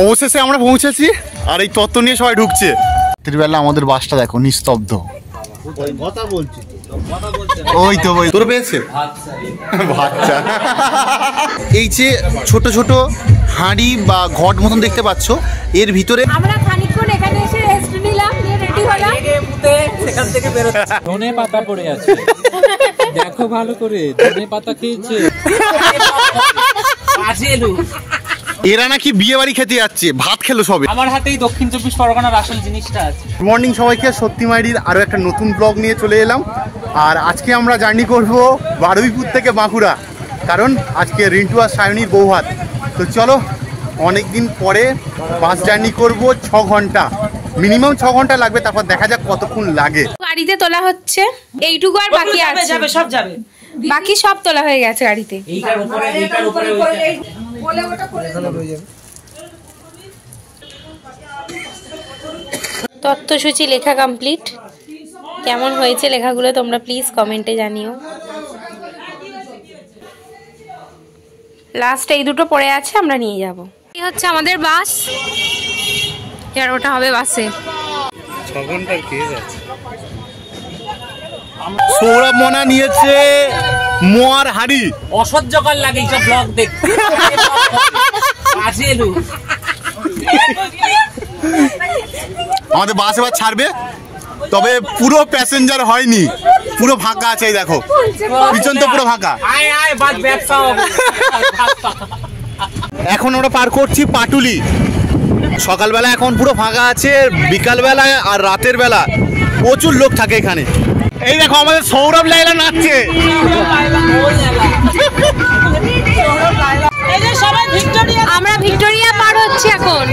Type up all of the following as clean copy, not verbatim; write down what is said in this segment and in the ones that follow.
অবশেষে আমরা পৌঁছেছি আর এই তত্ত্ব নিয়ে সবাই ঢুকছে। রাত্রিবেলা আমাদের বাসটা দেখো নিস্তব্ধ। ওই তো ওই তোর পেয়েছে বাচ্চা। এই যে ছোট ছোট হাঁড়ি বা ঘট মতন দেখতে পাচ্ছ, এর ভিতরে আমরা খানিকক্ষণ এখানে এসে রেস্ট নিলাম, নিয়ে রেডি হলাম। সেখান থেকে বেরোচ্ছি, ধনে পাতা পড়ে আছে, দেখো ভালো করে ধনে পাতা খেয়েছে। এরা নাকি বিয়ে বাড়ি খেতে যাচ্ছে, ভাত খেলো সবে। আমার হাতেই দক্ষিণ 24 পরগনার আসল জিনিসটা আছে। মর্নিং সবাইকে, সত্যি মাইরির আরো একটা নতুন ব্লগ নিয়ে চলে এলাম। আর আজকে আমরা জার্নি করব বারুইপুর থেকে বাঁকুড়া, কারণ আজকে রিন্টু আর সায়নীর বৌভাত। তো চলো, অনেকদিন পরে বাস জার্নি করব 6 ঘন্টা, মিনিমাম 6 ঘন্টা লাগবে, তারপর দেখা যাক কতক্ষণ লাগে। গাড়িতে তোলা হচ্ছে, এইটুকু আর বাকি আছে, যাবে সব যাবে, বাকি সব তোলা হয়ে গেছে গাড়িতে। এইটার উপরে তথ্যসূচি লেখা কমপ্লিট। কেমন হয়েছে লেখাগুলো তোমরা প্লিজ কমেন্টে জানিও। লাস্ট এই দুটো পড়ে আছে, আমরা নিয়ে যাব। এই হচ্ছে আমাদের বাস, এবার ওটা হবে বাসে। 6 ঘন্টার কেস আছে। সৌরভ মনা নিয়েছে মোয়ার হাড়ি। অসহ্যকর লাগে এইসব ব্লগ দেখতে। আমাদের বাস এবার ছাড়বে, তবে পুরো প্যাসেঞ্জার হয়নি, পুরো ফাঁকা আছে। এই দেখো পিছন তো পুরো ফাঁকা। এখন আমরা পার করছি পাটুলি। সকালবেলা এখন পুরো ফাঁকা আছে, বিকালবেলা আর রাতের বেলা প্রচুর লোক থাকে এখানে। এই দেখো আমাদের সৌরভ লাইলা নাচছে। আমরা ভিক্টোরিয়া পার হচ্ছি এখন।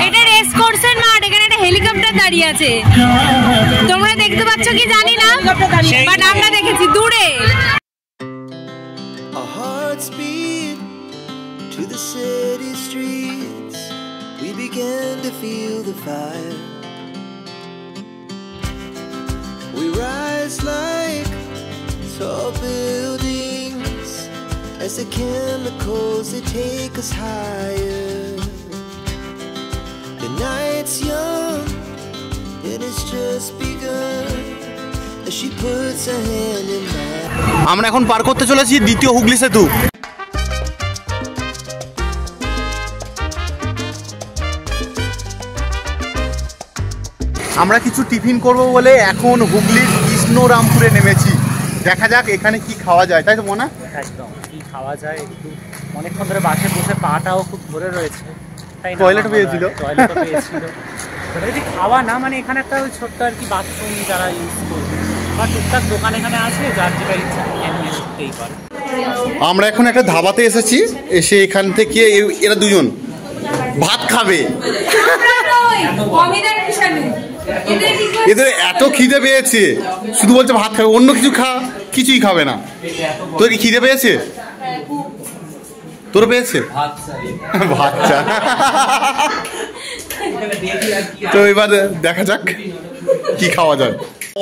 এটা রেস কোর্সের মাঠ, এখানে একটা হেলিকপ্টার দাঁড়িয়ে আছে, তোমরা দেখতে পাচ্ছ কি জানি না, বাট আমরা দেখেছি দূরে। To the city streets, we began to feel the fire. We rise like tall buildings as the chemicals they take us higher. The night's young and it's just begun as she puts her hand in mine. আমরা এখন পার করতে চলেছি দ্বিতীয় হুগলি সেতু। আমরা কিছু tiffin করব বলে এখন হুগলির কৃষ্ণরামপুরে নেমেছি। দেখা যাক এখানে কি খাওয়া যায়, তাই তো মনে? একদম কি খাওয়া যায়, একটু অনেকক্ষণ ধরে বাসে বসে পাটাও খুব ধরে রয়েছে, তাই টয়লেট পেয়েছিল, যদি খাওয়া না, মানে এখানে একটা ছোট্ট আর কি বাথরুম যারা ইউজ করবে বা টুকটাক দোকান এখানে আছে, যার যেটা ইচ্ছা নিয়ে করতেই পারে। আমরা এখন একটা ধাবাতে এসেছি, এসে এখান থেকে এরা দুজন ভাত খাবে। এদের এত খিদে পেয়েছে, শুধু বলছে ভাত খাবে, অন্য কিছু কিছুই খাবে না। তোর কি খিদে পেয়েছে? তোর পেয়েছে বাচ্চা। তো এবার দেখা যাক কি খাওয়া যায়।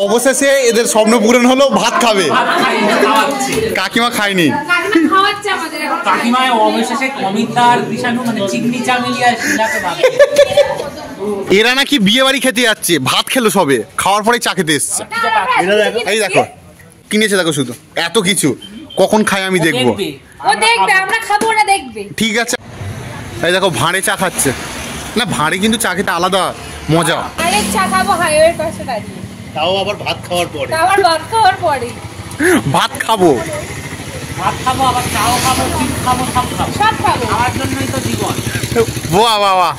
অবশেষে এদের স্বপ্ন পূরণ হলো, ভাত খাবে। কাকিমা খায়নি, এরা নাকি বিয়ে বাড়ি খেতে যাচ্ছে, ভাত খেলো সবে, খাওয়ার পরে চা খেতে এসছে। এই দেখো কিনেছে, দেখো শুধু এত কিছু, কখন খাই আমি দেখবো। ঠিক আছে, এই দেখো ভাঁড়ে চা খাচ্ছে। না ভাঁড়ে কিন্তু চা খেতে আলাদা মজা। তাও আবার ভাত খাওয়ার পরে, ভাত খাবো আবার চাও খাবো, খাবো সব খাবো, আমার জন্যই তো জীবন। বাহ বাহ বাহ,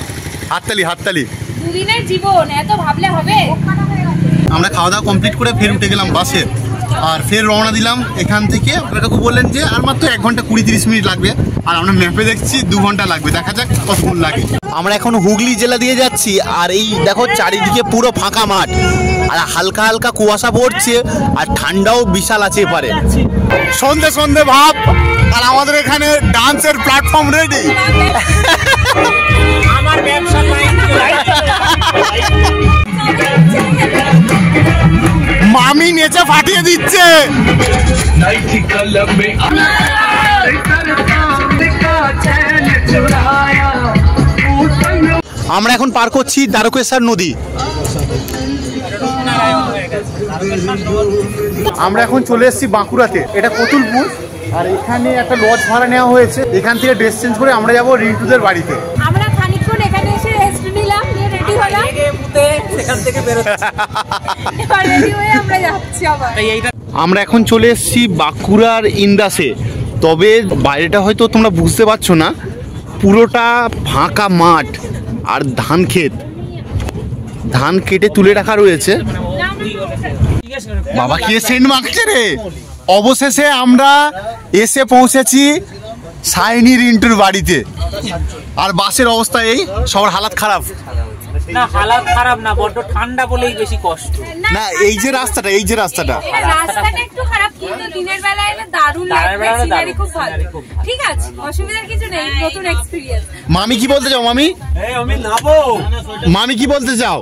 হাততালি। দুদিনের জীবন, এত ভাবলে হবে? আমরা খাওয়া দাওয়া কমপ্লিট করে ফের উঠে গেলাম বাসে, আর ফের রওনা দিলাম এখান থেকে। কাকু বললেন যে আর মাত্র 1 ঘন্টা 20-30 মিনিট লাগবে, আর আমরা ম্যাপে দেখছি 2 ঘন্টা লাগবে। দেখা যাক কতক্ষণ লাগে। আমরা এখন হুগলি জেলা দিয়ে যাচ্ছি, আর এই দেখো চারিদিকে পুরো ফাঁকা মাঠ, আর হালকা হালকা কুয়াশা পড়ছে, আর ঠান্ডাও বিশাল আছে এপারে। সন্ধে ভাব, আর আমাদের এখানে ডান্সের প্ল্যাটফর্ম রেডি। আমার ব্যবসা মামি নেচে ফাটিয়ে দিচ্ছে। আমরা এখন পার করছি দ্বারকেশ্বর নদী। আমরা এখন চলে এসেছি বাঁকুড়াতে, এটা কতুলপুর। আর এখানে একটা লজ ভাড়া নেওয়া হয়েছে, এখান থেকে ড্রেস চেঞ্জ করে আমরা যাবো রিন্টুদের বাড়িতে। আমরা খানিকক্ষণ এখানে এসে রেস্ট নিলাম, নিয়ে রেডি হলাম, সেখান থেকে বেরোচ্ছি। এবার রেডি হয়ে আমরা যাচ্ছি আবার। আমরা এখন চলে এসেছি বাঁকুড়ার ইন্দাসে। তবে বাইরেটা হয়তো তোমরা বুঝতে পারছো না, পুরোটা ফাঁকা মাঠ আর ধান ক্ষেত, ধান কেটে তুলে রাখা রয়েছে। বাবা কি সেন্ট মাখছে রে। অবশেষে আমরা এসে পৌঁছেছি সাইনি রিন্টুর বাড়িতে। আর বাসের অবস্থা এই, সবার হালাত খারাপ। না হালাত খারাপ না, বড্ড ঠান্ডা বলেই বেশি কষ্ট। না এই যে রাস্তাটা, এই যে রাস্তাটা রাস্তাটা একটু খারাপ, কিন্তু দিনের বেলা এলে দারুণ লাগবে, সিনারি খুব ভালো। ঠিক আছে, অসুবিধার কিছু নেই, নতুন এক্সপেরিয়েন্স। মামি কি বলতে চাও? মামি মামি কি বলতে চাও?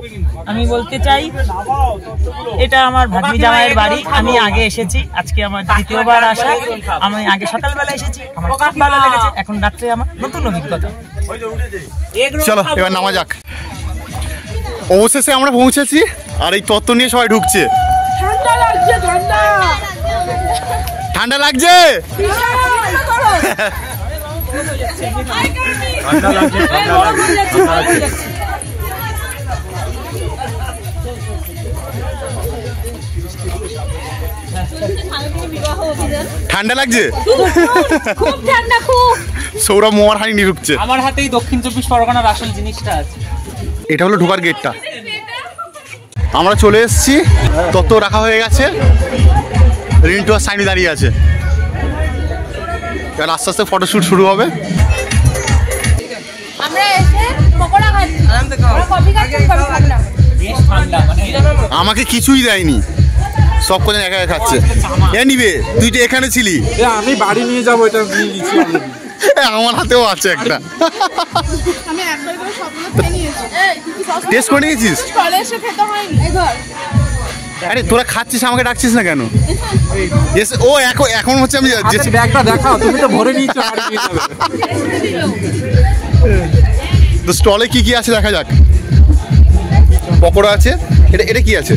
আমি বলতে চাই এটা আমার ভাগ্নি জামাইয়ের বাড়ি। আমি আগে এসেছি, আজকে আমার দ্বিতীয়বার আসা। আমি আগে সকালবেলা এসেছি, আমার খুব ভালো লেগেছে। এখন রাত্রে আমার নতুন অভিজ্ঞতা। চলো এবার নামা যাক। অবশেষে আমরা পৌঁছেছি, আর এই তত্ত্ব নিয়ে সবাই ঢুকছে। ঠান্ডা লাগছে, ঠান্ডা ঠান্ডা লাগছে। ঠান্ডা লাগছে, খুব ঠান্ডা, খুব। সৌরভ মোয়ার হানি ঢুকছে। আমার হাতেই দক্ষিণ 24 পরগনার আসল জিনিসটা আছে। এটা হলো ঢোকার গেটটা। আমরা চলে এসেছি, তত্ত্ব রাখা হয়ে গেছে, রিন্টু আর সাইনি দাঁড়িয়ে আছে। এবার আস্তে আস্তে ফটোশ্যুট শুরু হবে। আমরা এসে পকোড়া খাচ্ছি, আমরা কফি খাচ্ছি, কফি খাচ্ছি। বেশ ঠান্ডা, মানে আমাকে কিছুই দেয়নি, সব কথা একা একা খাচ্ছে। এ নিবে, তুই তো এখানে ছিলি। আমি বাড়ি নিয়ে যাবো, এটা নিয়ে নিচ্ছি। আমার হাতেও আছে একটা। আমি একবার করে সবগুলো খেয়ে নিয়েছি। টেস্ট করে নিয়েছিস? চলে এসে খেতে হয়নি। আরে তোরা খাচ্ছিস, আমাকে ডাকছিস না কেন? ও এখন হচ্ছে আমি ব্যাগটা দেখাও, তুমি তো ভরে নিয়েছো, বাড়ি নিয়ে যাবে। তো স্টলে কি কি আছে দেখা যাক। পকোড়া আছে, এটা কি আছে?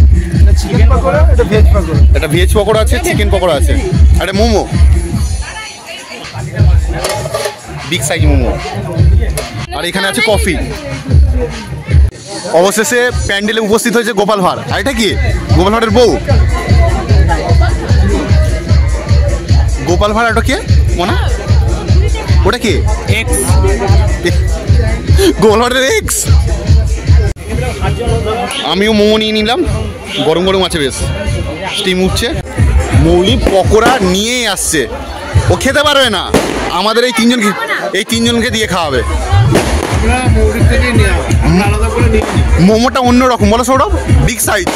এটা ভেজ পকোড়া আছে, চিকেন পকোড়া আছে, একটা মোমো, বিগ সাইজ মোমো, আর এখানে আছে কফি। অবশেষে প্যান্ডেলে উপস্থিত হয়েছে গোপাল ভাঁড়। আর এটা কি? গোপাল ভাঁড়ের বউ। গোপাল ভাঁড় ওটা কে মনে? ওটা কি? এক্স। গোপাল ভাঁড়ের এক্স। আমিও মোমো নিয়ে নিলাম, গরম গরম আছে, বেশ স্টিম উঠছে। মৌলি পকোড়া নিয়েই আসছে, ও খেতে পারবে না, আমাদের এই তিনজনকে দিয়ে খাওয়াবে। মোমোটা অন্য রকম, বলো সৌরভ, বিগ সাইজ।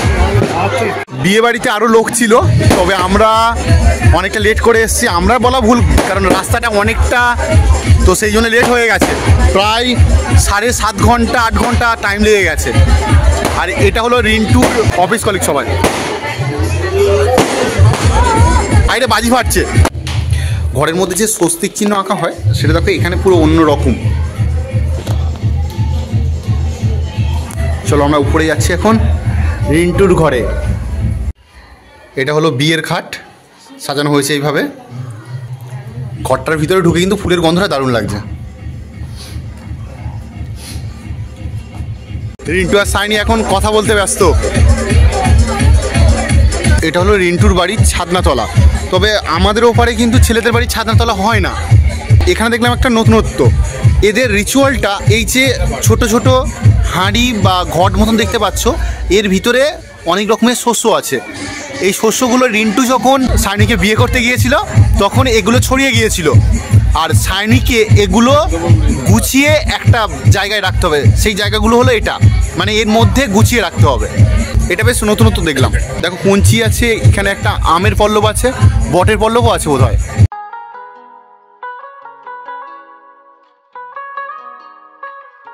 বিয়ে বাড়িতে আরও লোক ছিল, তবে আমরা অনেকটা লেট করে এসেছি। আমরা বলা ভুল, কারণ রাস্তাটা অনেকটা, তো সেই জন্য লেট হয়ে গেছে। প্রায় 7.5 ঘন্টা 8 ঘন্টা টাইম লেগে গেছে। আর এটা হলো রিন্টুর অফিস কলিগ সবাই। আর এটা বাজি ফাটছে। ঘরের মধ্যে যে স্বস্তিক চিহ্ন আঁকা হয়, সেটা দেখো এখানে পুরো অন্য রকম। চলো আমরা উপরে যাচ্ছি এখন রিন্টুর ঘরে। এটা হলো বিয়ের খাট, সাজানো হয়েছে এইভাবে। ঘরটার ভিতরে ঢুকে কিন্তু ফুলের গন্ধটা দারুণ লাগছে। রিন্টু আর সাইনি এখন কথা বলতে ব্যস্ত। এটা হলো রিন্টুর বাড়ির ছাদনাতলা। তবে আমাদের ওপারে কিন্তু ছেলেদের বাড়ির ছাদনাতলা হয় না। এখানে দেখলাম একটা নতুনত্ব, এদের রিচুয়ালটা এই যে ছোট ছোট হাঁড়ি বা ঘট মতন দেখতে পাচ্ছ, এর ভিতরে অনেক রকমের শস্য আছে। এই শস্যগুলো রিন্টু যখন সাইনিকে বিয়ে করতে গিয়েছিল তখন এগুলো ছড়িয়ে গিয়েছিল, আর সাইনিকে এগুলো গুছিয়ে একটা জায়গায় রাখতে হবে। সেই জায়গাগুলো হলো এটা, মানে এর মধ্যে গুছিয়ে রাখতে হবে। এটা বেশ নতুনত্ব দেখলাম। দেখো কঞ্চি আছে, এখানে একটা আমের পল্লব আছে, বটের পল্লবও আছে বোধ হয়।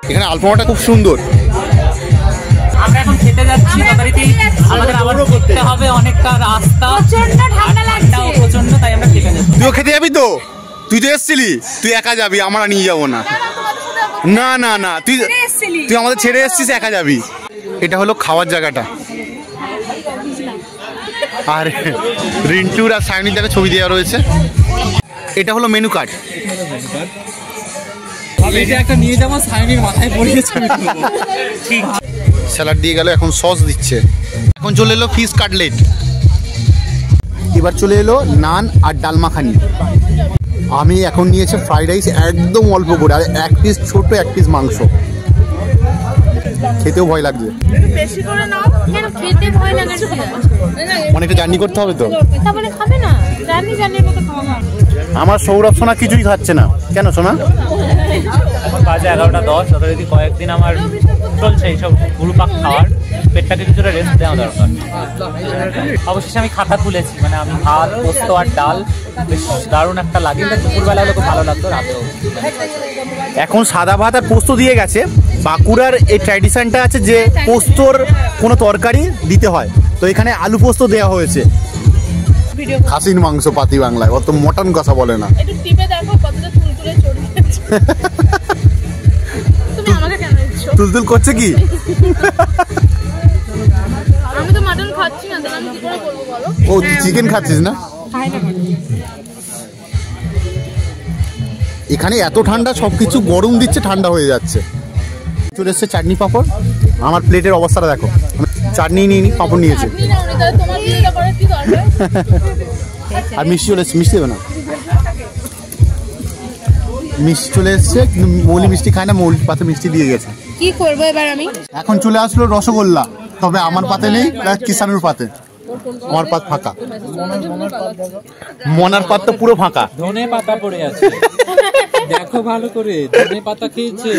এখানে আলপনাটা খুব সুন্দর। আমরা এখন খেতে যাচ্ছি, আমাদের আবার হাঁটতে হবে অনেকটা রাস্তা, প্রচন্ড ঠান্ডা লাগছে। প্রচন্ড, তাই আমরা খেতে যাবো। তুইও খেতে যাবি তো? তুই তো এসছিলি, তুই একা যাবি, আমরা নিয়ে যাবো না। না না না, তুই আমাদের ছেড়ে এসছিস, একা যাবি। এটা হলো খাওয়ার জায়গাটা, আর রিন্টুর আর সায়নির জায়গায় ছবি দেওয়া রয়েছে। এটা হলো মেনু কার্ড। এটা একটা নিয়ে যাবো, সায়নির মাথায় পড়িয়েছে। ঠিক। স্যালাড দিয়ে গেল, এখন সস দিচ্ছে। এখন চলে এলো ফিশ কাটলেট। এবার চলে এলো নান আর ডাল মাখানি। আমি এখন নিয়েছি ফ্রাইড রাইস একদম অল্প করে, আর এক পিস ছোট এক পিস মাংস। খেতেও ভয় লাগছে। বেশি করে নাও। কেন খেতে ভয় লাগে? অনেকটা জার্নি করতে হবে তো। তাহলে খাবে না? জার্নির মতো খাওয়া। আমার সৌরভ সোনা কিছুই খাচ্ছে না। কেন সোনা? বাজে 11:10। যথারীতি কয়েকদিন আমার চলছে এইসব গুরুপাক খাওয়ার, পেটটাকে কিছুটা রেস্ট দেওয়া দরকার। অবশেষে আমি খাতা তুলেছি, মানে আমি ভাত, পোস্ত আর ডাল বেশ দারুণ একটা লাগে। দুপুরবেলা হলে খুব ভালো লাগতো, রাতেও। এখন সাদা ভাত আর পোস্ত দিয়ে গেছে। বাঁকুড়ার এই ট্র্যাডিশনটা আছে যে পোস্তর কোনো তরকারি দিতে হয়, তো এখানে আলু পোস্ত দেওয়া হয়েছে। খাসির মাংস পাতি বাংলায়, অত মটন কথা বলে না। একটু টিপে দেখো কতটা তুলতুলে চড়িয়েছে। তুমি আমাকে কেন দিচ্ছো? তুলতুল করছে কি? আমি তো মাটন খাচ্ছি না, তাহলে আমি কি করে করবো বলো? ও চিকেন খাচ্ছিস না? এখানে এত ঠান্ডা, সবকিছু গরম দিচ্ছে, ঠান্ডা হয়ে যাচ্ছে। চলে এসছে চাটনি পাঁপড়। আমার প্লেটের অবস্থাটা দেখো, চাটনি নিয়ে নি, পাঁপড় নিয়েছে। আপনি না উনি, তাহলে তোমার বিয়েটা করার কি দরকার? আর মিষ্টি চলে এসছে। মিষ্টি দেবে না? মিষ্টি চলে এসছে, কিন্তু মৌলি মিষ্টি খায় না, মৌলি পাতে মিষ্টি দিয়ে গেছে। কি করবো এবার আমি? এখন চলে আসলো রসগোল্লা, তবে আমার পাতে নেই, কিষানুর পাতে। আমার পাত ফাঁকা, মনার পাত তো পুরো ফাঁকা। ধনে পাতা পড়ে আছে, দেখো ভালো করে, ধনে পাতা খেয়েছে।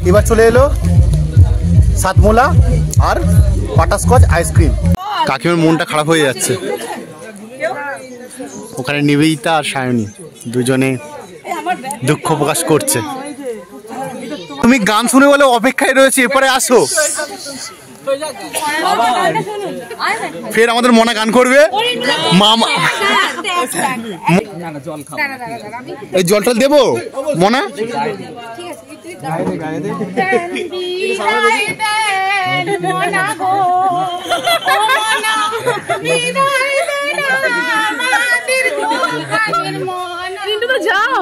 এবার চলে এলো সাতমোলা আর বাটারস্কচ আইসক্রিম। কাকিমার মনটা খারাপ হয়ে যাচ্ছে। ওখানে নিবেদিতা আর সায়নী দুজনে দুঃখ প্রকাশ করছে। তুমি গান শুনে বলে অপেক্ষায় রয়েছে, এরপরে আসো। ফের আমাদের মনা গান করবে। মামা এই জলটা দেবো মনা? যাও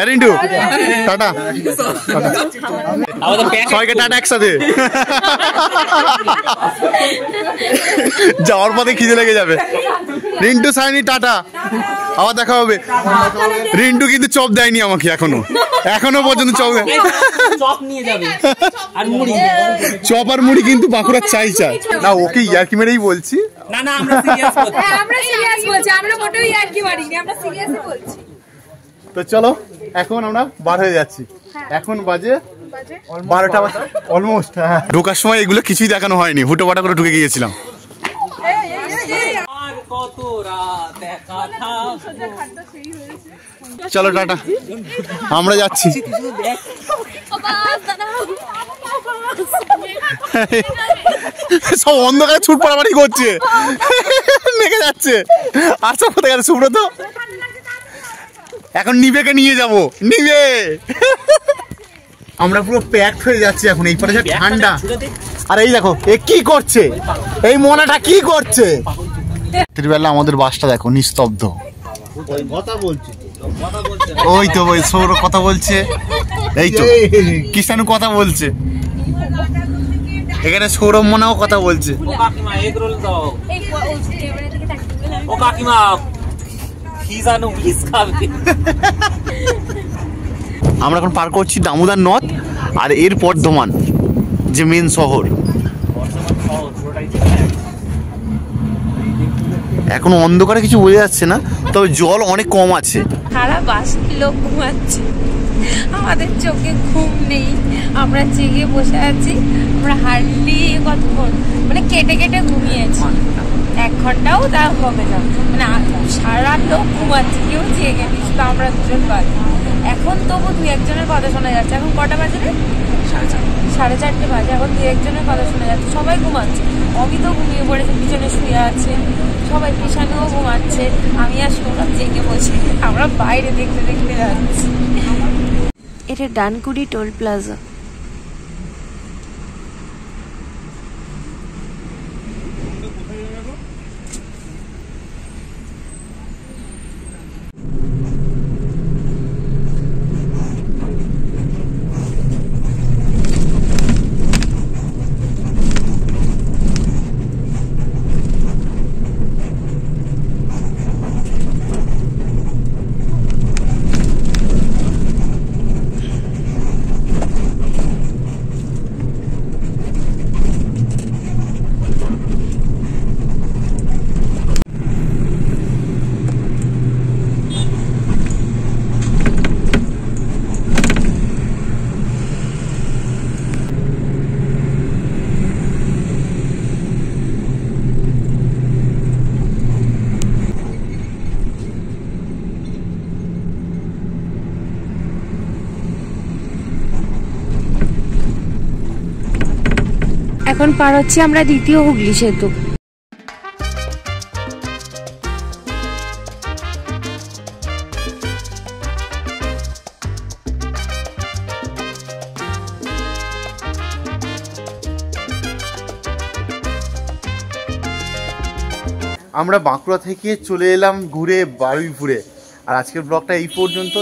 রিন্টু টাটা, সবাইকে টাটা একসাথে। যাওয়ার পথে খিদে লেগে যাবে। রিন্টু সায়নি টাটা, আবার দেখা হবে। রিন্টু কিন্তু চপ দেয়নি আমাকে, এখনো পর্যন্ত চপ দেয়। চপ আর মুড়ি কিন্তু বাঁকুড়ার চাই না। ওকে ইয়ার্কি মেরেই বলছি। না না, আমরা সিরিয়াস বলছি। আমরা সিরিয়াস বলছি, আমরা মোটেও ইয়ার্কি মারিনি, আমরা সিরিয়াসই বলছি। তো চলো এখন আমরা বার হয়ে যাচ্ছি। এখন বাজে 12টা অলমোস্ট। ঢোকার সময় এগুলো কিছুই দেখানো হয়নি, হুটোপাটা করে ঢুকে গিয়েছিলাম। চলো টাটা, আমরা যাচ্ছি। সব অন্ধকারে ছুট পাড়াপাড়ি করছে, মেঘে যাচ্ছে। আর সব কোথায় গেছে সুব্রত? এখন নিবেকে নিয়ে যাব। নিবে আমরা পুরো প্যাকড হয়ে যাচ্ছি এখন। এই পরে ঠান্ডা। আর এই দেখো এ কি করছে, এই মনাটা কি করছে। রাত্রিবেলা আমাদের বাসটা দেখো নিস্তব্ধ। ওই তো ওই সৌর কথা বলছে, এই তো কিষানু কথা বলছে, এখানে সৌরভ মনাও কথা বলছে। আমরা এখন পার করছি দামোদর নদ আর এর বর্ধমান যে মেন শহর। এখন অন্ধকারে কিছু বোঝা যাচ্ছে না, তবে জল অনেক কম আছে। সারা বাস লোক ঘুমাচ্ছে। আমাদের চোখে ঘুম নেই, আমরা জেগে বসে আছি। আমরা হার্ডলি কতক্ষণ মানে কেটে কেটে ঘুমিয়েছি, 1 ঘন্টাও তা হবে না। মানে সারা লোক ঘুমাচ্ছে, কেউ জেগে নি, শুধু আমরা দুজন বাদ। এখন তবু 2-1 জনের কথা শোনা যাচ্ছে। এখন কটা বাজে রে? 4:30 বাজে। এখন 2-1 জনের কথা শোনা যাচ্ছে, সবাই ঘুমাচ্ছে। অমিতও ঘুমিয়ে পড়েছে, পিছনে শুয়ে আছে, সবাই পিছনেও ঘুমাচ্ছে। আমি আর সৌরভ জেগে বসে আমরা বাইরে দেখতে দেখতে যাচ্ছি। এটা ডানকুড়ি টোল প্লাজা। এখন পার হচ্ছি আমরা দ্বিতীয় হুগলি সেতু। আমরা বাঁকুড়া থেকে চলে এলাম ঘুরে বারুইপুরে। আর আজকের ব্লগটা এই পর্যন্ত।